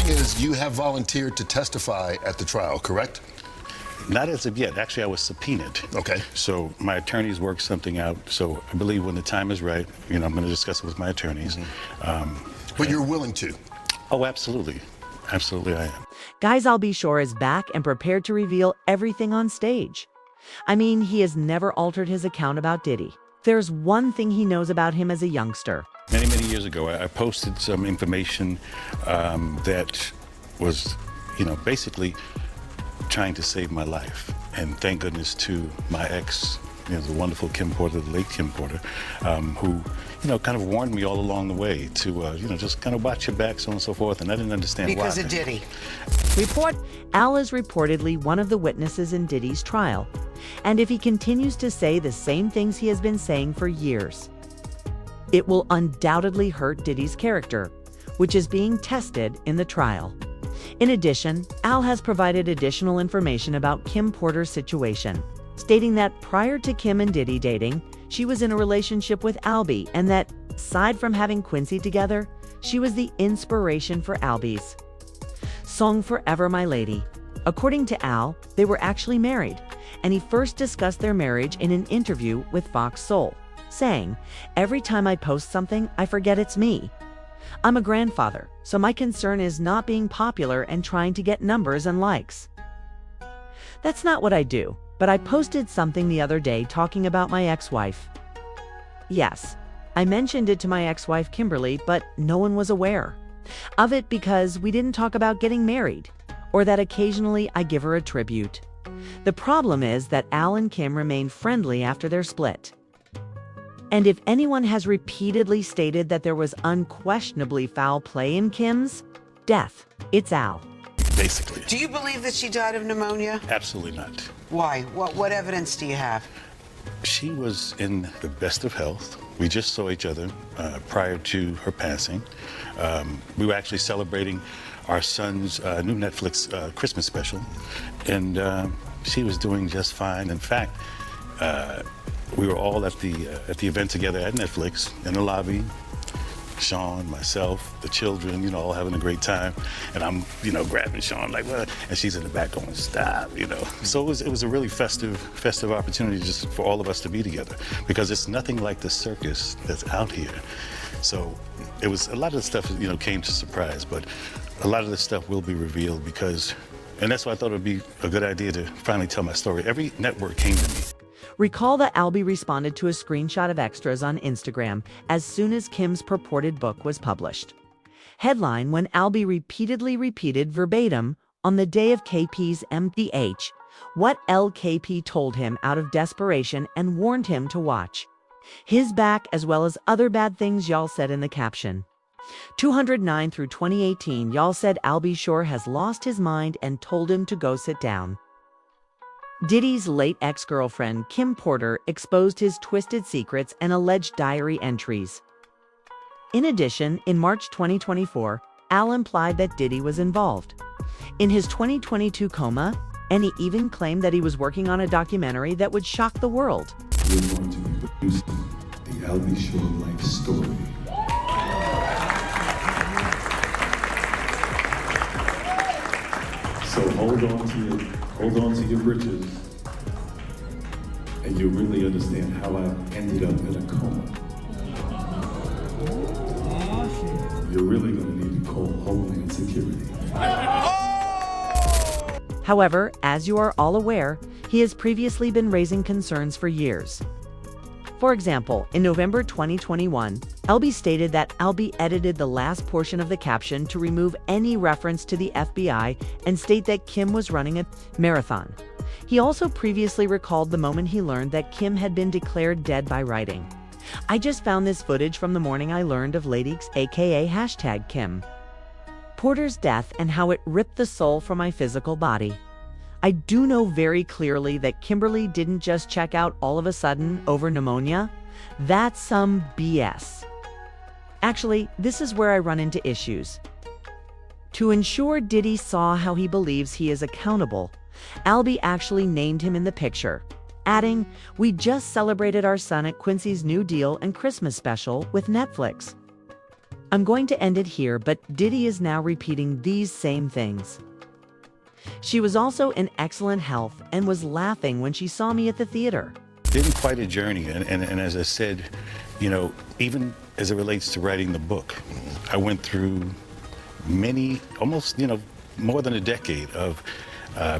is you have volunteered to testify at the trial, correct? Not as of yet. Actually, I was subpoenaed. Okay. So my attorneys worked something out. So I believe when the time is right, I'm going to discuss it with my attorneys. But you're willing to? Oh, absolutely. Absolutely, I am. Guys, I'll be sure is back and prepared to reveal everything on stage. I mean, he has never altered his account about Diddy. There's one thing he knows about him as a youngster. Many, many years ago, I posted some information that was, basically trying to save my life. And thank goodness to my ex, the wonderful Kim Porter, the late Kim Porter, who, kind of warned me all along the way to, just kind of watch your back, so on and so forth. And I didn't understand why. Because of Diddy. Al is reportedly one of the witnesses in Diddy's trial. And if he continues to say the same things he has been saying for years, it will undoubtedly hurt Diddy's character, which is being tested in the trial. In addition, Al has provided additional information about Kim Porter's situation, stating that prior to Kim and Diddy dating, she was in a relationship with Albie, and that, aside from having Quincy together, she was the inspiration for Albie's song Forever My Lady. According to Al, they were actually married, and he first discussed their marriage in an interview with Fox Soul, saying, "Every time I post something, I forget it's me. I'm a grandfather, so my concern is not being popular and trying to get numbers and likes. That's not what I do, but I posted something the other day talking about my ex-wife. Yes, I mentioned it to my ex-wife Kimberly, but no one was aware of it because we didn't talk about getting married, or that occasionally I give her a tribute. The problem is that Al and Kim remained friendly after their split. And if anyone has repeatedly stated that there was unquestionably foul play in Kim's death, it's Al." Basically. Do you believe that she died of pneumonia? Absolutely not. Why? What evidence do you have? She was in the best of health. We just saw each other prior to her passing. We were actually celebrating our son's new Netflix Christmas special, and she was doing just fine. In fact, we were all at the event together at Netflix in the lobby. Sean, myself, the children, all having a great time, and I'm, grabbing Sean like, "What?" And she's in the back going, "Stop," So it was a really festive opportunity just for all of us to be together, because it's nothing like the circus that's out here. So it was a lot of the stuff, came to surprise, but a lot of the stuff will be revealed and that's why I thought it would be a good idea to finally tell my story. Every network came to me. Recall that Albie responded to a screenshot of extras on Instagram as soon as Kim's purported book was published. Headline: when Albie repeatedly repeated verbatim on the day of KP's MPH what LKP told him out of desperation and warned him to watch his back, as well as other bad things y'all said in the caption. 209 through 2018, y'all said Albie Shore has lost his mind and told him to go sit down. Diddy's late ex-girlfriend, Kim Porter, exposed his twisted secrets and alleged diary entries. In addition, in March 2024, Al implied that Diddy was involved in his 2022 coma, and he even claimed that he was working on a documentary that would shock the world. We're going to be producing the Albie Shore life story. So hold on to your britches, and you'll really understand how I ended up in a coma. You're really going to need to call Homeland Security. However, as you are all aware, he has previously been raising concerns for years. For example, in November 2021, Albie stated that Albie edited the last portion of the caption to remove any reference to the FBI and state that Kim was running a marathon. He also previously recalled the moment he learned that Kim had been declared dead by writing, "I just found this footage from the morning I learned of Lady X, aka #Kim Porter's death, and how it ripped the soul from my physical body. I do know very clearly that Kimberly didn't just check out all of a sudden over pneumonia. That's some BS. Actually, this is where I run into issues. To ensure Diddy saw how he believes he is accountable, Albie actually named him in the picture, adding, "We just celebrated our son at Quincy's new deal and Christmas special with Netflix." I'm going to end it here, but Diddy is now repeating these same things. She was also in excellent health and was laughing when she saw me at the theater. Been quite a journey, and as I said, you know, even as it relates to writing the book, I went through many, almost, you know, more than a decade of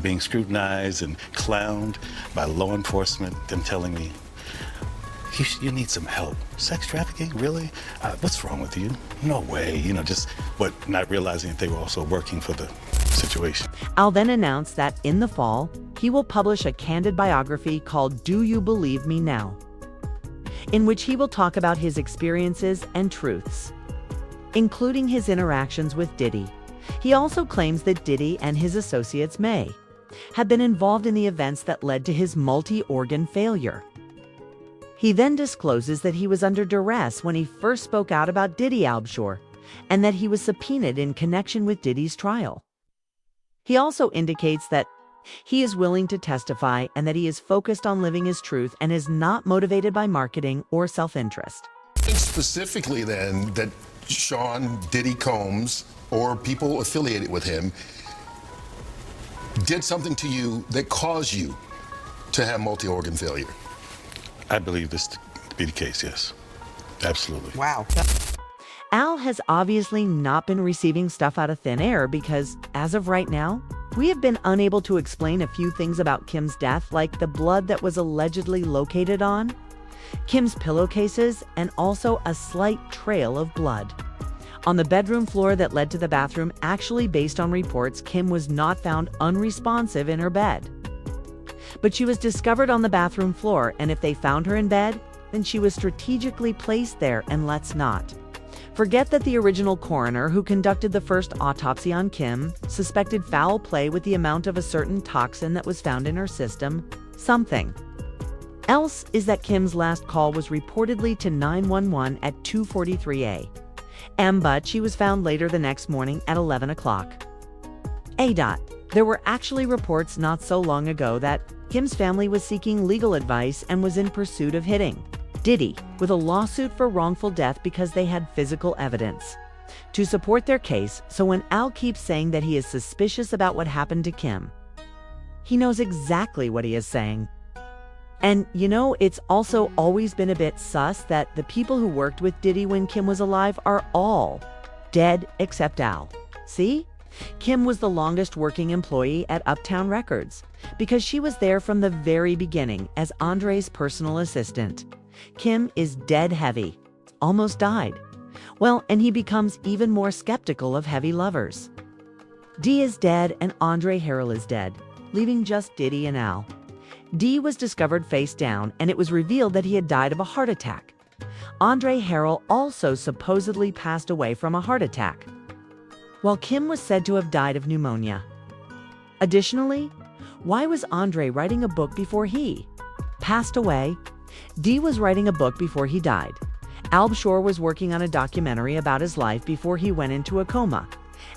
being scrutinized and clowned by law enforcement, them telling me, you need some help. Sex trafficking, really? What's wrong with you? No way, you know, but not realizing that they were also working for the situation. Al then announced that in the fall, he will publish a candid biography called Do You Believe Me Now?, in which he will talk about his experiences and truths, including his interactions with Diddy. He also claims that Diddy and his associates may have been involved in the events that led to his multi-organ failure. He then discloses that he was under duress when he first spoke out about Diddy Albshore, and that he was subpoenaed in connection with Diddy's trial. He also indicates that he is willing to testify and that he is focused on living his truth and is not motivated by marketing or self-interest. Specifically then, that Sean Diddy Combs or people affiliated with him did something to you that caused you to have multi-organ failure. I believe this to be the case, yes. Absolutely. Wow. Al has obviously not been receiving stuff out of thin air because, as of right now, we have been unable to explain a few things about Kim's death, like the blood that was allegedly located on Kim's pillowcases, and also a slight trail of blood on the bedroom floor that led to the bathroom. Actually, based on reports, Kim was not found unresponsive in her bed, but she was discovered on the bathroom floor, and if they found her in bed, then she was strategically placed there. And let's not forget that the original coroner who conducted the first autopsy on Kim suspected foul play with the amount of a certain toxin that was found in her system. Something else is that Kim's last call was reportedly to 911 at 2:43 a.m., but she was found later the next morning at 11 o'clock. There were actually reports not so long ago that Kim's family was seeking legal advice and was in pursuit of hitting Diddy with a lawsuit for wrongful death because they had physical evidence to support their case. So when Al keeps saying that he is suspicious about what happened to Kim, he knows exactly what he is saying. And you know, it's also always been a bit sus that the people who worked with Diddy when Kim was alive are all dead except Al. See? Kim was the longest working employee at Uptown Records because she was there from the very beginning as Andre's personal assistant. Kim is dead heavy, almost died. Well, and he becomes even more skeptical of heavy lovers. Dee is dead and Andre Harrell is dead, leaving just Diddy and Al. Dee was discovered face down, and it was revealed that he had died of a heart attack. Andre Harrell also supposedly passed away from a heart attack, while Kim was said to have died of pneumonia. Additionally, why was Andre writing a book before he passed away? Dee was writing a book before he died. Albshore was working on a documentary about his life before he went into a coma.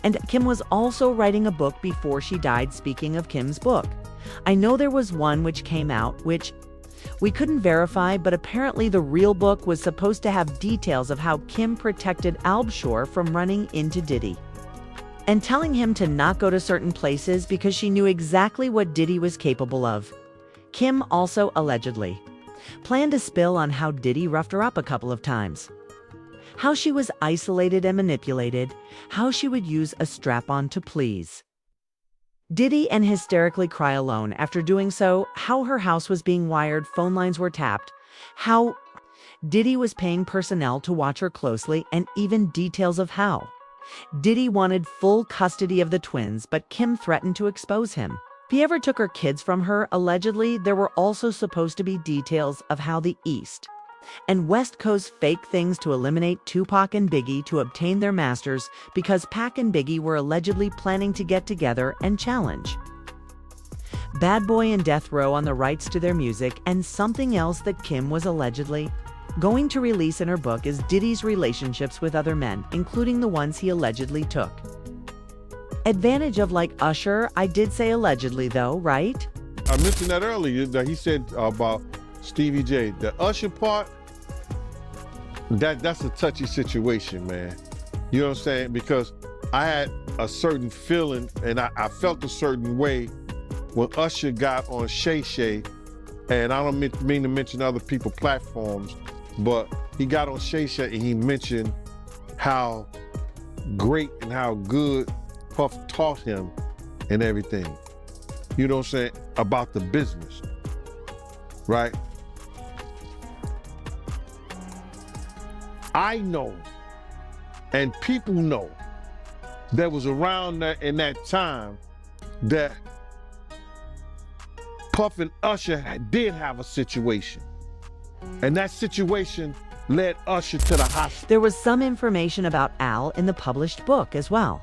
And Kim was also writing a book before she died. Speaking of Kim's book, I know there was one which came out, which we couldn't verify, but apparently the real book was supposed to have details of how Kim protected Albshore from running into Diddy and telling him to not go to certain places because she knew exactly what Diddy was capable of. Kim also allegedly planned a spill on how Diddy roughed her up a couple of times, how she was isolated and manipulated, how she would use a strap-on to please Diddy and hysterically cry alone after doing so, how her house was being wired, phone lines were tapped, how Diddy was paying personnel to watch her closely, and even details of how Diddy wanted full custody of the twins, but Kim threatened to expose him if he ever took her kids from her. Allegedly, there were also supposed to be details of how the East and West Coast faked things to eliminate Tupac and Biggie to obtain their masters because Pac and Biggie were allegedly planning to get together and challenge Bad Boy and Death Row on the rights to their music. And something else that Kim was allegedly going to release in her book is Diddy's relationships with other men, including the ones he allegedly took advantage of, like Usher. I did say allegedly though, right? I mentioned that earlier, that he said about Stevie J. The Usher part, that's a touchy situation, man. You know what I'm saying? Because I had a certain feeling, and I felt a certain way when Usher got on Shay Shay, and I don't mean to mention other people's platforms, but he got on Shay Shay and he mentioned how great and how good Puff taught him and everything. You know what I'm saying? About the business, right? I know, and people know, that was around that in that time that Puff and Usher did have a situation. And that situation led Usher to the hospital. There was some information about Al in the published book as well.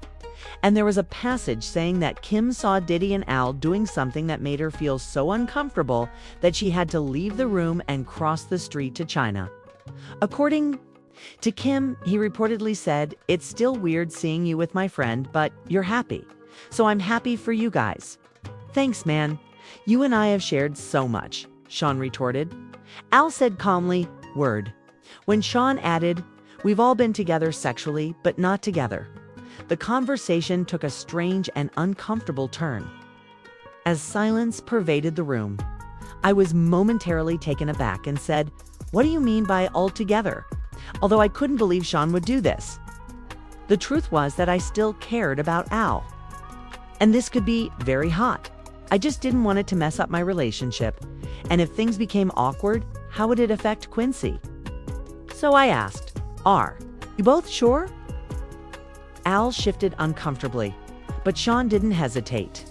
And there was a passage saying that Kim saw Diddy and Al doing something that made her feel so uncomfortable that she had to leave the room and cross the street to China. According to Kim, he reportedly said, "It's still weird seeing you with my friend, but you're happy. So I'm happy for you guys." "Thanks, man. You and I have shared so much," Sean retorted. Al said calmly, "Word." When Sean added, "We've all been together sexually, but not together," the conversation took a strange and uncomfortable turn. As silence pervaded the room, I was momentarily taken aback and said, "What do you mean by all together?" Although I couldn't believe Sean would do this. The truth was that I still cared about Al. And this could be very hot. I just didn't want it to mess up my relationship. And if things became awkward, how would it affect Quincy? So I asked, "Are you both sure?" Al shifted uncomfortably, but Sean didn't hesitate.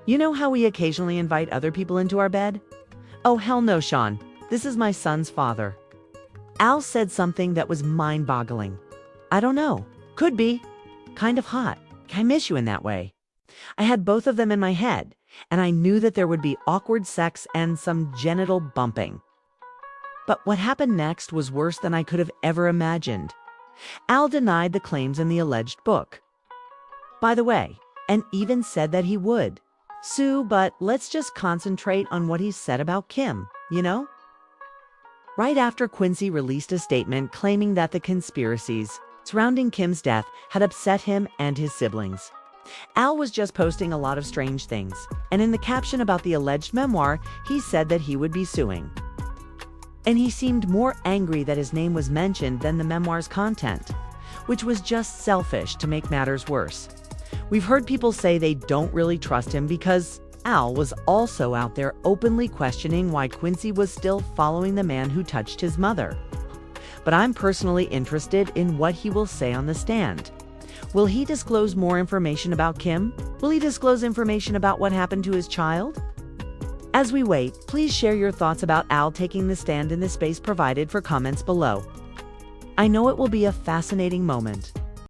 "You know how we occasionally invite other people into our bed?" "Oh, hell no, Sean. This is my son's father." Al said something that was mind-boggling. "I don't know. Could be. Kind of hot. I miss you in that way." I had both of them in my head, and I knew that there would be awkward sex and some genital bumping. But what happened next was worse than I could have ever imagined. Al denied the claims in the alleged book, by the way, and even said that he would sue, but let's just concentrate on what he said about Kim, you know? Right after Quincy released a statement claiming that the conspiracies surrounding Kim's death had upset him and his siblings, Al was just posting a lot of strange things, and in the caption about the alleged memoir, he said that he would be suing. And he seemed more angry that his name was mentioned than the memoir's content, which was just selfish to make matters worse. We've heard people say they don't really trust him because Al was also out there openly questioning why Quincy was still following the man who touched his mother. But I'm personally interested in what he will say on the stand. Will he disclose more information about Kim? Will he disclose information about what happened to his child? As we wait, please share your thoughts about Al taking the stand in the space provided for comments below. I know it will be a fascinating moment.